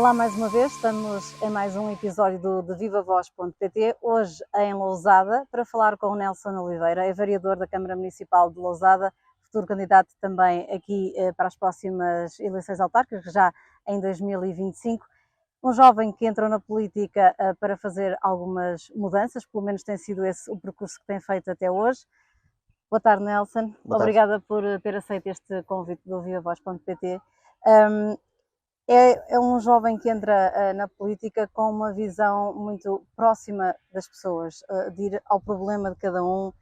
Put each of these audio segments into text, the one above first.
Olá mais uma vez, estamos em mais um episódio do de vivavoz.pt, hoje em Lousada, para falar com o Nelson Oliveira, é vereador da Câmara Municipal de Lousada, futuro candidato também aqui para as próximas eleições autárquicas, já em 2025. Um jovem que entrou na política para fazer algumas mudanças, pelo menos tem sido esse o percurso que tem feito até hoje. Boa tarde, Nelson. Boa tarde. Obrigada por ter aceito este convite do vivavoz.pt. É um jovem que entra na política com uma visão muito próxima das pessoas, de ir ao problema de cada um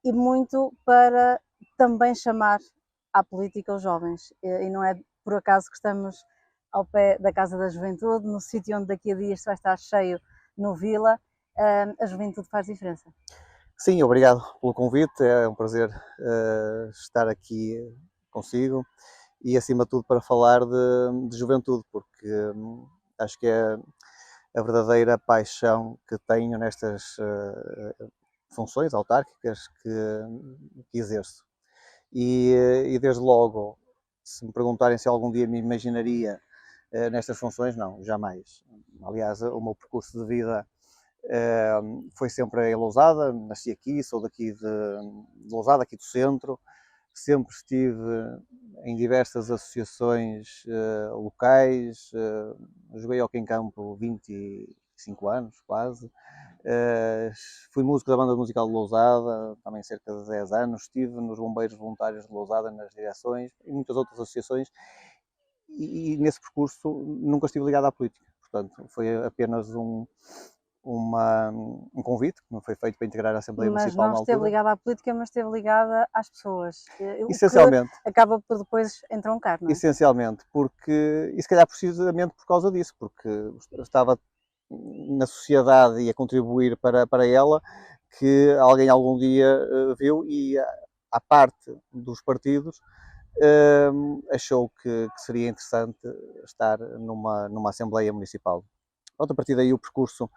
e muito para também chamar à política os jovens. E não é por acaso que estamos ao pé da Casa da Juventude, no sítio onde daqui a dias vai estar cheio no Vila. A juventude faz diferença. Sim, obrigado pelo convite, é um prazer estar aqui consigo e acima de tudo para falar de juventude, porque acho que é a verdadeira paixão que tenho nestas funções autárquicas que exerço. E desde logo, se me perguntarem se algum dia me imaginaria nestas funções, não, jamais. Aliás, o meu percurso de vida foi sempre em Lousada, nasci aqui, sou daqui de Lousada, aqui do centro, sempre estive em diversas associações locais, joguei hockey em campo 25 anos, quase, fui músico da banda musical de Lousada, também cerca de 10 anos, estive nos Bombeiros Voluntários de Lousada, nas direções, e muitas outras associações, e nesse percurso nunca estive ligado à política, portanto foi apenas um convite que me foi feito para integrar a Assembleia Municipal na altura. Mas não esteve ligada à política, mas esteve ligada às pessoas. Essencialmente. O que acaba por depois entroncar, não é? Essencialmente, porque, e se calhar precisamente por causa disso, porque estava na sociedade e a contribuir para ela, que alguém algum dia viu e à parte dos partidos achou que seria interessante estar numa Assembleia Municipal. Pronto, a partir daí o percurso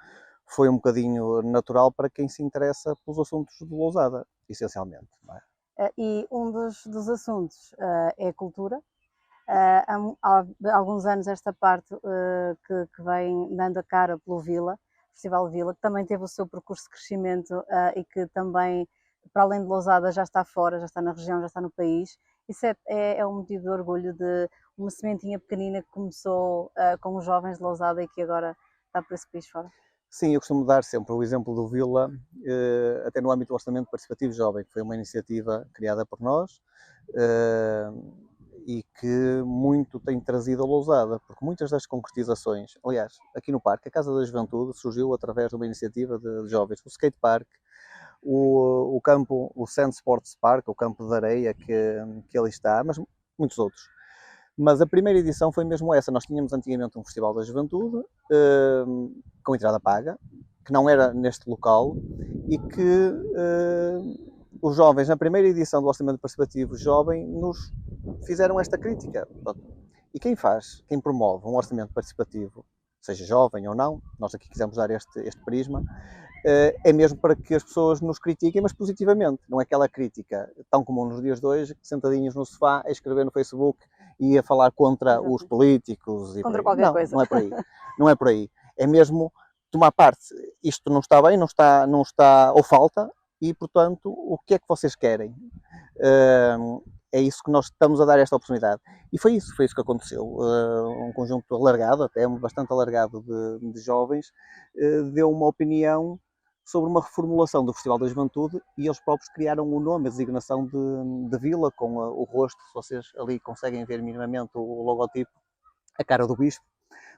foi um bocadinho natural para quem se interessa pelos assuntos de Lousada, essencialmente. Não é? E um dos assuntos é a cultura. Há alguns anos esta parte que vem dando a cara pelo Vila, Festival Vila, que também teve o seu percurso de crescimento e que também, para além de Lousada, já está fora, já está na região, já está no país. Isso é um motivo de orgulho de uma sementinha pequenina que começou com os jovens de Lousada e que agora está por esse país fora. Sim, eu costumo dar sempre o exemplo do Vila, até no âmbito do Orçamento Participativo Jovem, que foi uma iniciativa criada por nós e que muito tem trazido a Lousada, porque muitas das concretizações, aliás, aqui no Parque, a Casa da Juventude surgiu através de uma iniciativa de jovens, o skate park, o campo, o Sand Sports Park, o campo de areia que ali está, mas muitos outros. Mas a primeira edição foi mesmo essa. Nós tínhamos antigamente um Festival da Juventude, com entrada paga, que não era neste local, e que os jovens, na primeira edição do Orçamento Participativo Jovem, nos fizeram esta crítica. E quem promove um orçamento participativo, seja jovem ou não, nós aqui quisemos dar este prisma, é mesmo para que as pessoas nos critiquem, mas positivamente. Não é aquela crítica tão comum nos dias de hoje, sentadinhos no sofá, a escrever no Facebook e a falar contra os políticos. Contra qualquer coisa. Não é por aí. Não é por aí. É mesmo tomar parte. Isto não está bem, não está ou falta, e, portanto, o que é que vocês querem? É isso que nós estamos a dar esta oportunidade. E foi isso que aconteceu. Um conjunto alargado, até bastante alargado de jovens, deu uma opinião sobre uma reformulação do Festival da Juventude e eles próprios criaram o nome, a designação de Vila, com o rosto, se vocês ali conseguem ver minimamente o logotipo, a cara do Bispo,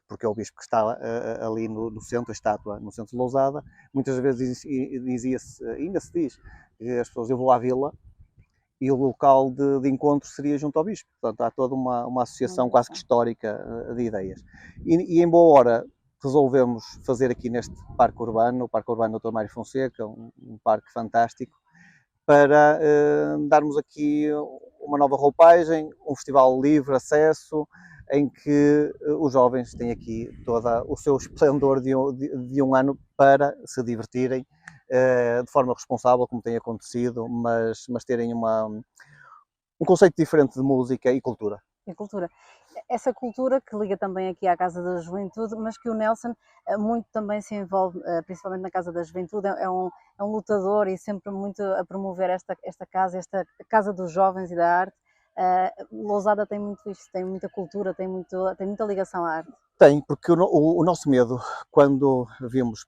porque é o Bispo que está ali no centro, a estátua no centro de Lousada. Muitas vezes dizia-se, ainda se diz, que as pessoas, eu vou à Vila, e o local de encontro seria junto ao Bispo. Portanto, há toda uma associação quase que histórica de ideias. E em boa hora resolvemos fazer aqui neste Parque Urbano, o Parque Urbano Dr. Mário Fonseca, um parque fantástico, para darmos aqui uma nova roupagem, um festival livre acesso, em que os jovens têm aqui todo o seu esplendor de um ano para se divertirem de forma responsável, como tem acontecido, mas terem um conceito diferente de música e cultura. E cultura. essa cultura que liga também aqui à Casa da Juventude, mas que o Nelson muito também se envolve, principalmente na Casa da Juventude, é um lutador e sempre muito a promover esta casa, esta Casa dos Jovens e da Arte. Lousada tem muito isto, tem muita cultura, tem muita ligação à arte. Tem, porque o nosso medo, quando vimos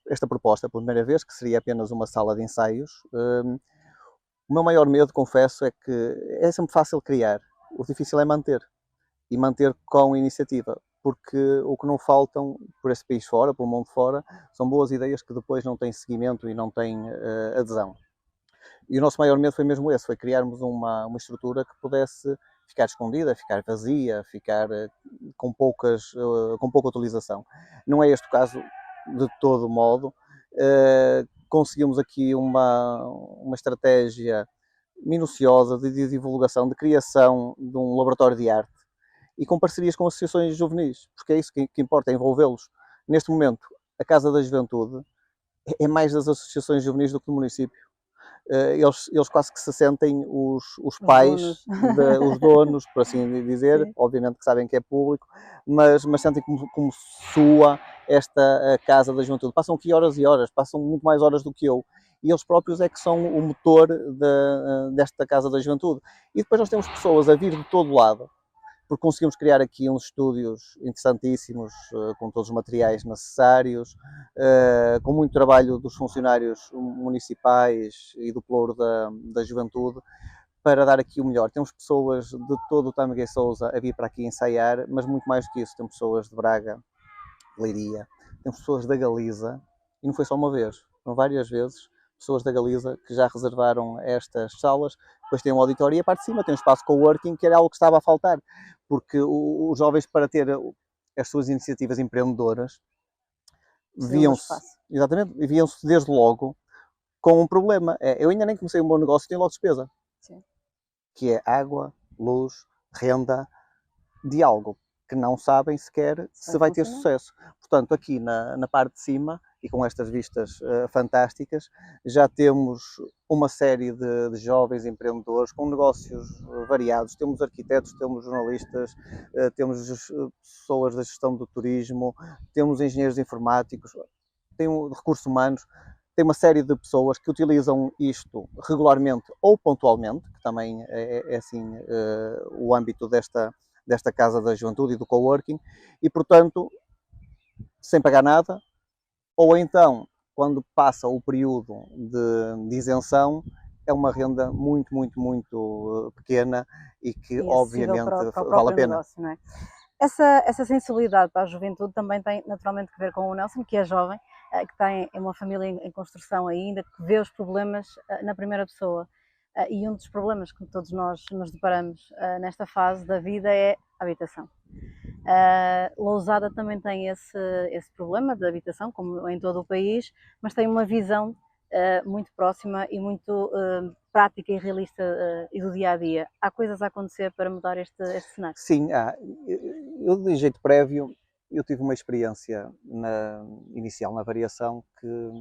esta proposta pela primeira vez, que seria apenas uma sala de ensaios, o meu maior medo, confesso, é que é sempre fácil criar, o difícil é manter, e manter com iniciativa, porque o que não faltam por esse país fora, pelo mundo fora, são boas ideias que depois não têm seguimento e não têm adesão. E o nosso maior medo foi mesmo esse, foi criarmos uma estrutura que pudesse ficar escondida, ficar vazia, ficar com pouca utilização. Não é este o caso de todo modo. Conseguimos aqui uma estratégia minuciosa de divulgação, de criação de um laboratório de arte e com parcerias com associações juvenis, porque é isso que importa, é envolvê-los. Neste momento, a Casa da Juventude é mais das associações juvenis do que do município. Eles quase que se sentem os pais, os donos, por assim dizer. Sim. Obviamente que sabem que é público, mas sentem como sua esta Casa da Juventude. Passam aqui horas e horas, passam muito mais horas do que eu. E eles próprios é que são o motor desta Casa da Juventude. E depois nós temos pessoas a vir de todo lado, porque conseguimos criar aqui uns estúdios interessantíssimos, com todos os materiais necessários, com muito trabalho dos funcionários municipais e do Pelouro da Juventude, para dar aqui o melhor. Temos pessoas de todo o Tâmega e Sousa a vir para aqui ensaiar, mas muito mais do que isso, temos pessoas de Braga, de Leiria, temos pessoas da Galiza, e não foi só uma vez, foram várias vezes, pessoas da Galiza que já reservaram estas salas. Depois tem um auditório e a parte de cima tem um espaço coworking, que era algo que estava a faltar, porque os jovens, para ter as suas iniciativas empreendedoras, viam-se desde logo com um problema. Eu ainda nem comecei o meu negócio, tenho logo despesa. Sim. Que é água, luz, renda, de algo que não sabem sequer se vai ter sucesso. Portanto, aqui na parte de cima, e com estas vistas fantásticas, já temos uma série de jovens empreendedores com negócios variados. Temos arquitetos, temos jornalistas, temos pessoas da gestão do turismo, temos engenheiros informáticos, tem recursos humanos, tem uma série de pessoas que utilizam isto regularmente ou pontualmente, que também é assim o âmbito desta Casa da Juventude e do coworking, e portanto, sem pagar nada, ou então, quando passa o período de isenção, é uma renda muito pequena e que obviamente para vale a pena. Negócio, não é? Essa sensibilidade para a juventude também tem naturalmente que ver com o Nelson, que é jovem, que tem uma família em construção ainda, que vê os problemas na primeira pessoa. E um dos problemas que todos nós nos deparamos nesta fase da vida é a habitação. Lousada também tem esse problema de habitação, como em todo o país, mas tem uma visão muito próxima e muito prática e realista e do dia a dia. Há coisas a acontecer para mudar este cenário? Sim, eu de jeito prévio, eu tive uma experiência inicial na variação que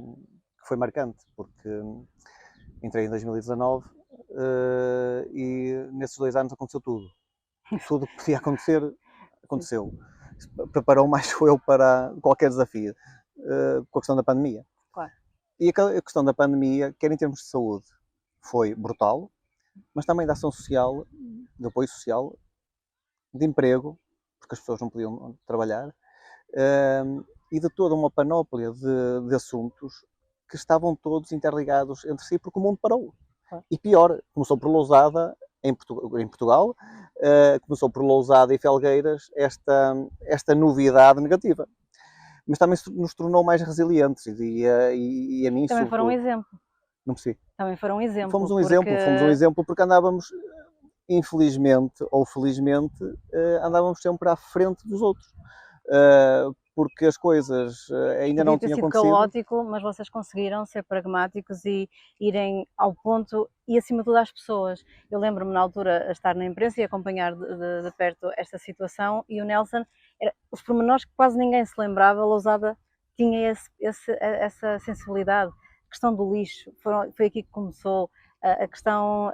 foi marcante, porque entrei em 2019 e nesses 2 anos aconteceu tudo. Tudo que podia acontecer, aconteceu. Preparou mais eu para qualquer desafio, com a questão da pandemia. Claro. E a questão da pandemia, quer em termos de saúde, foi brutal, mas também da ação social, de apoio social, de emprego, porque as pessoas não podiam trabalhar, e de toda uma panóplia de assuntos que estavam todos interligados entre si, porque o mundo parou. E pior, começou por Lousada, em Portugal, começou por Lousada e Felgueiras, esta novidade negativa. Mas também nos tornou mais resilientes e a mim também foram um exemplo. Não percebi. Também foram um exemplo. Fomos um exemplo porque andávamos, infelizmente ou felizmente, andávamos sempre à frente dos outros. Porque as coisas ainda não tinham acontecido. Podia ter sido caótico, mas vocês conseguiram ser pragmáticos e irem ao ponto e acima de tudo às pessoas. Eu lembro-me na altura a estar na imprensa e acompanhar de perto esta situação, e o Nelson, os pormenores que quase ninguém se lembrava, Lousada tinha essa sensibilidade. A questão do lixo, foi aqui que começou, a questão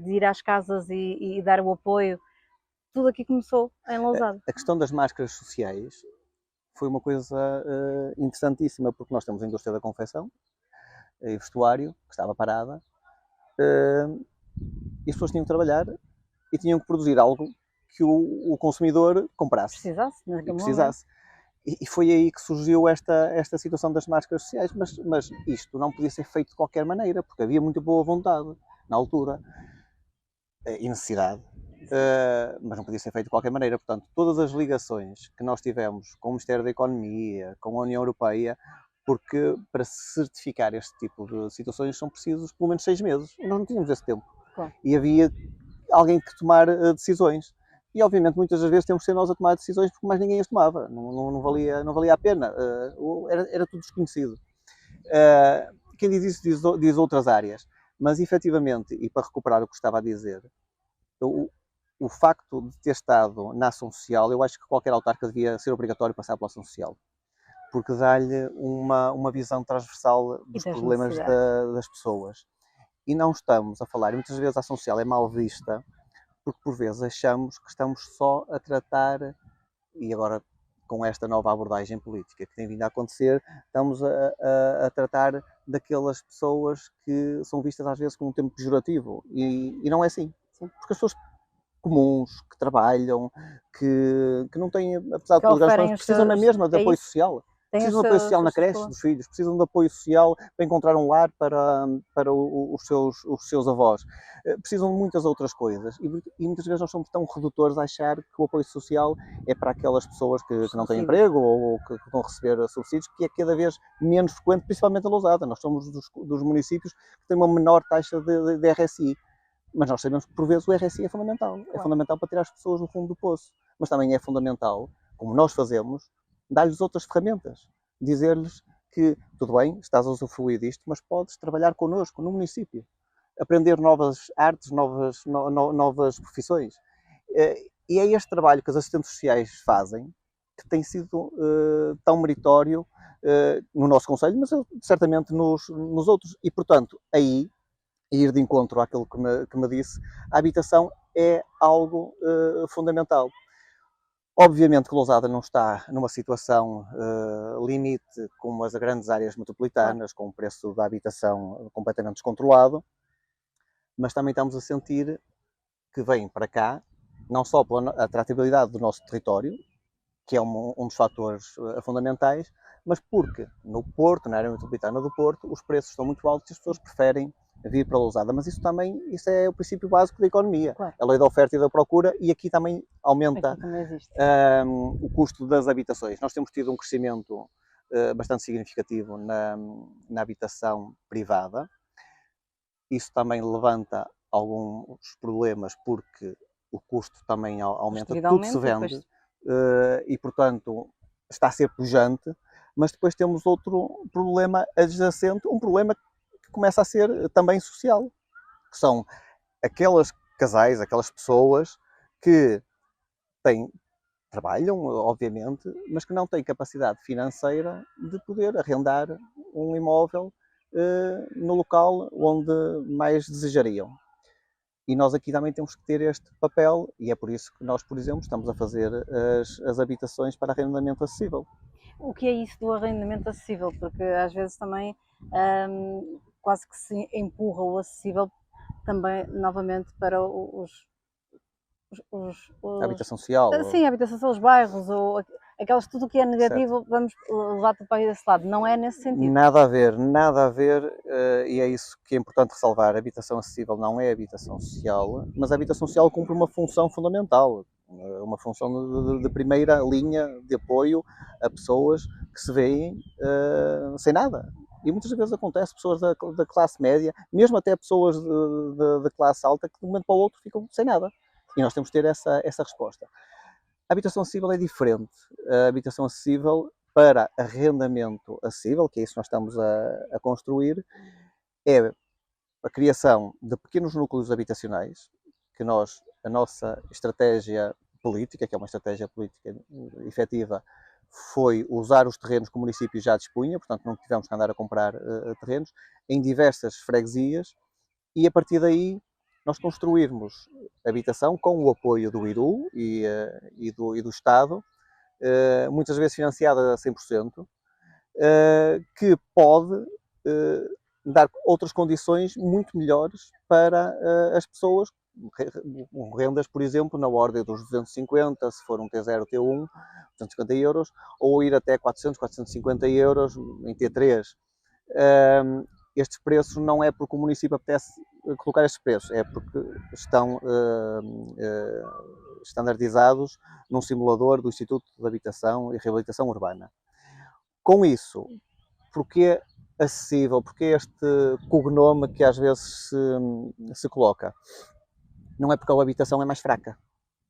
de ir às casas e dar o apoio. tudo aqui começou em Lousada. A questão das máscaras sociais foi uma coisa interessantíssima, porque nós temos a indústria da confecção e vestuário, que estava parada, e as pessoas tinham que trabalhar e tinham que produzir algo que o consumidor comprasse. Precisasse. E foi aí que surgiu esta situação das máscaras sociais, mas isto não podia ser feito de qualquer maneira, porque havia muito boa vontade na altura e necessidade, mas não podia ser feito de qualquer maneira. Portanto, todas as ligações que nós tivemos com o Ministério da Economia, com a União Europeia, porque para certificar este tipo de situações são precisos pelo menos 6 meses, e nós não tínhamos esse tempo. Claro. E havia alguém que tomar decisões. E obviamente muitas das vezes temos que ser nós a tomar decisões porque mais ninguém as tomava, não valia a pena, era tudo desconhecido. Quem diz isso diz outras áreas, mas efetivamente, e para recuperar o que estava a dizer, o facto de ter estado na ação social, eu acho que qualquer autarca devia ser obrigatório passar pela ação social, porque dá-lhe uma visão transversal dos problemas das pessoas. E não estamos a falar, e muitas vezes a ação social é mal vista, porque por vezes achamos que estamos só a tratar, e agora com esta nova abordagem política que tem vindo a acontecer, estamos a tratar daquelas pessoas que são vistas às vezes com um termo pejorativo, e não é assim. Sim. Porque as pessoas comuns, que trabalham, que não têm, apesar de tudo, precisam na mesma de apoio social. Precisam de apoio social na creche dos filhos, precisam de apoio social para encontrar um lar para os seus avós. Precisam de muitas outras coisas e muitas vezes nós somos tão redutores a achar que o apoio social é para aquelas pessoas que não têm emprego ou que vão receber subsídios, que é cada vez menos frequente, principalmente a Lousada. Nós somos dos municípios que têm uma menor taxa de RSI. Mas nós sabemos que, por vezes, o RSI é fundamental. Claro. É fundamental para tirar as pessoas do fundo do poço. Mas também é fundamental, como nós fazemos, dar-lhes outras ferramentas. Dizer-lhes que, tudo bem, estás a usufruir disto, mas podes trabalhar connosco, no município. Aprender novas artes, novas profissões. E é este trabalho que as assistentes sociais fazem, que tem sido tão meritório no nosso concelho, mas certamente nos outros. E, portanto, aí, ir de encontro àquilo que me disse, a habitação é algo fundamental. Obviamente que Lousada não está numa situação limite como as grandes áreas metropolitanas, com o preço da habitação completamente descontrolado, mas também estamos a sentir que vem para cá, não só pela atratividade do nosso território, que é um dos fatores fundamentais, mas porque no Porto, na área metropolitana do Porto, os preços estão muito altos e as pessoas preferem vir para Lousada, mas isso é o princípio básico da economia, claro. A lei da oferta e da procura, e aqui também aumenta o custo das habitações. Nós temos tido um crescimento bastante significativo na habitação privada. Isso também levanta alguns problemas porque o custo também aumenta, tudo se vende e, portanto, está a ser pujante, mas depois temos outro problema adjacente, um problema que começa a ser também social, que são aqueles casais, aquelas pessoas que trabalham, obviamente, mas que não têm capacidade financeira de poder arrendar um imóvel no local onde mais desejariam. E nós aqui também temos que ter este papel, e é por isso que nós, por exemplo, estamos a fazer as habitações para arrendamento acessível. O que é isso do arrendamento acessível? Porque às vezes também quase que se empurra o acessível também novamente para a habitação social? Sim, a habitação social, os bairros, ou aquelas, tudo o que é negativo, certo. Vamos levar-te para esse lado. Não é nesse sentido. Nada a ver, e é isso que é importante ressalvar. A habitação acessível não é habitação social, mas a habitação social cumpre uma função fundamental, uma função de primeira linha de apoio a pessoas que se veem sem nada. E muitas vezes acontece, pessoas da classe média, mesmo até pessoas de classe alta, que de um momento para o outro ficam sem nada. E nós temos que ter essa resposta. A habitação acessível é diferente. A habitação acessível para arrendamento acessível, que é isso que nós estamos a construir, é a criação de pequenos núcleos habitacionais, que a nossa estratégia política, que é uma estratégia política efetiva, foi usar os terrenos que o município já dispunha, portanto não tivemos que andar a comprar terrenos, em diversas freguesias, e a partir daí nós construirmos habitação com o apoio do IRU e do Estado, muitas vezes financiada a 100%, que pode dar outras condições muito melhores para as pessoas, rendas, por exemplo, na ordem dos 250, se for um T0, T1, 250 euros, ou ir até 400, 450 euros em T3. Estes preços não é porque o município apetece colocar estes preços, é porque estão standardizados num simulador do Instituto de Habitação e Reabilitação Urbana. Com isso, porque acessível, porque este cognome que às vezes se coloca? Não é porque a habitação é mais fraca,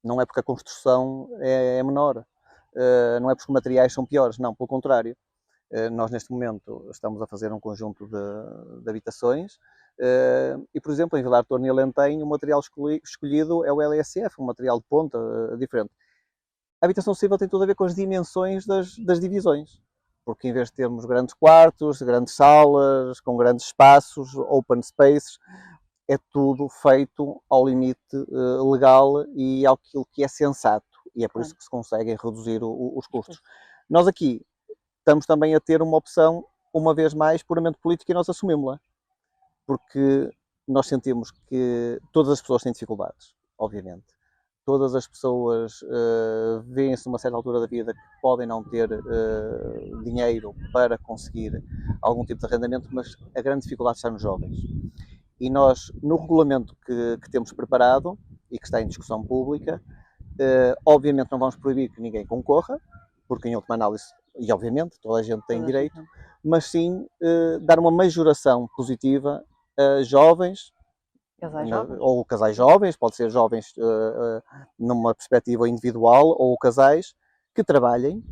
não é porque a construção é menor, não é porque os materiais são piores, não, pelo contrário. Nós neste momento estamos a fazer um conjunto de habitações e, por exemplo, em Vilar de Torno e Alentém, o material escolhido é o LSF, um material de ponta diferente. A habitação acessível tem tudo a ver com as dimensões das divisões, porque em vez de termos grandes quartos, grandes salas, com grandes espaços, open spaces, é tudo feito ao limite legal e àquilo que é sensato, e é por isso que se conseguem reduzir os custos. Nós aqui estamos também a ter uma opção, uma vez mais, puramente política, e nós assumimos-la, porque nós sentimos que todas as pessoas têm dificuldades, obviamente. Todas as pessoas veem-se numa certa altura da vida que podem não ter dinheiro para conseguir algum tipo de arrendamento, mas a grande dificuldade está nos jovens. E nós, no regulamento que temos preparado e que está em discussão pública, obviamente não vamos proibir que ninguém concorra, porque em última análise, e obviamente toda a gente tem direito, mas sim dar uma majoração positiva a jovens, ou casais jovens, pode ser jovens numa perspectiva individual, ou casais que trabalhem,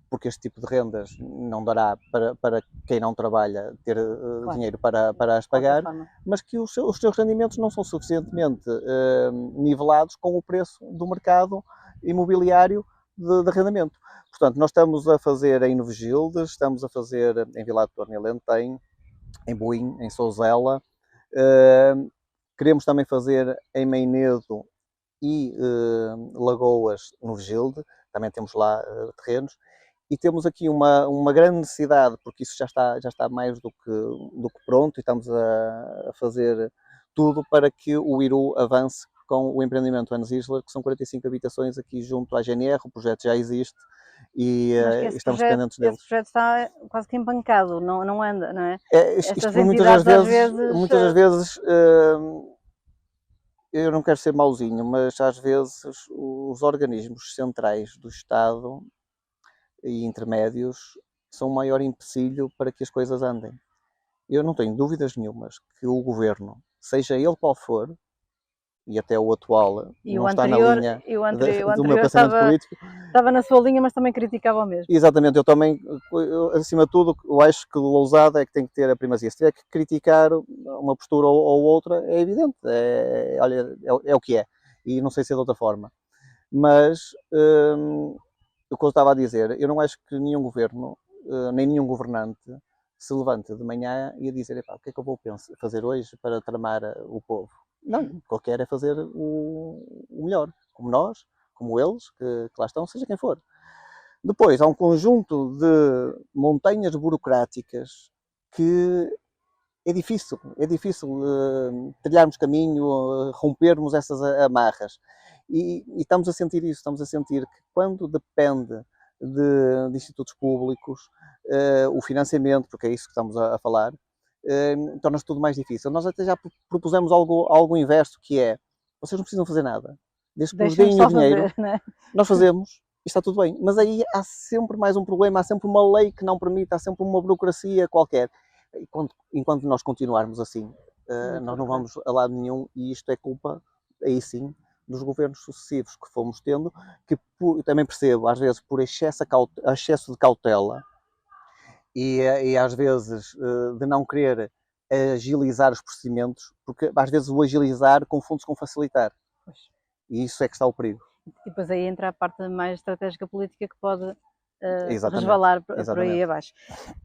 porque este tipo de rendas não dará para quem não trabalha ter dinheiro para as pagar, mas que os seus rendimentos não são suficientemente nivelados com o preço do mercado imobiliário de arrendamento. Portanto, nós estamos a fazer em Novogilde, estamos a fazer em Vilar de Torno e Alentém, em Boim, em Souzela, queremos também fazer em Meinedo e Lagoas, Novogilde, também temos lá terrenos, e temos aqui uma grande necessidade, porque isso já está mais do que pronto, e estamos a fazer tudo para que o IRU avance com o empreendimento Anos Isler, que são 45 habitações aqui junto à GNR, o projeto já existe e estamos dependentes deles. Esse projeto está quase que empancado, não anda, não é? Isto muitas das vezes eu não quero ser mauzinho, mas às vezes os organismos centrais do Estado e intermédios são o maior empecilho para que as coisas andem. Eu não tenho dúvidas nenhumas que o governo, seja ele qual for, e até o atual não está na linha do meu pensamento político. Estava na sua linha, mas também criticava o mesmo. Exatamente, eu também, acima de tudo, eu acho que o Lousada é que tem que ter a primazia. Se tiver que criticar uma postura ou outra, é evidente, é o que é, e não sei se é de outra forma. Mas, o que eu estava a dizer, eu não acho que nenhum governo, nem nenhum governante, se levante de manhã e a dizer, o que é que eu vou fazer hoje para tramar o povo? Não, qualquer é fazer o melhor, como nós, como eles, que lá estão, seja quem for. Depois, há um conjunto de montanhas burocráticas que é difícil trilharmos caminho, rompermos essas amarras. E estamos a sentir isso, estamos a sentir que quando depende de institutos públicos, o financiamento, porque é isso que estamos a falar, torna-se tudo mais difícil. Nós até já propusemos algo inverso, que é, vocês não precisam fazer nada, desde que nos deem o dinheiro, nós fazemos, e está tudo bem. Mas aí há sempre mais um problema, há sempre uma lei que não permite, há sempre uma burocracia qualquer. Enquanto nós continuarmos assim, nós não vamos a lado nenhum, e isto é culpa, aí sim, dos governos sucessivos que fomos tendo, que também percebo, às vezes, por excesso de cautela, e às vezes de não querer agilizar os procedimentos, porque às vezes o agilizar confunde-se com facilitar. E isso é que está o perigo. E depois aí entra a parte mais estratégica política que pode resvalar por aí abaixo.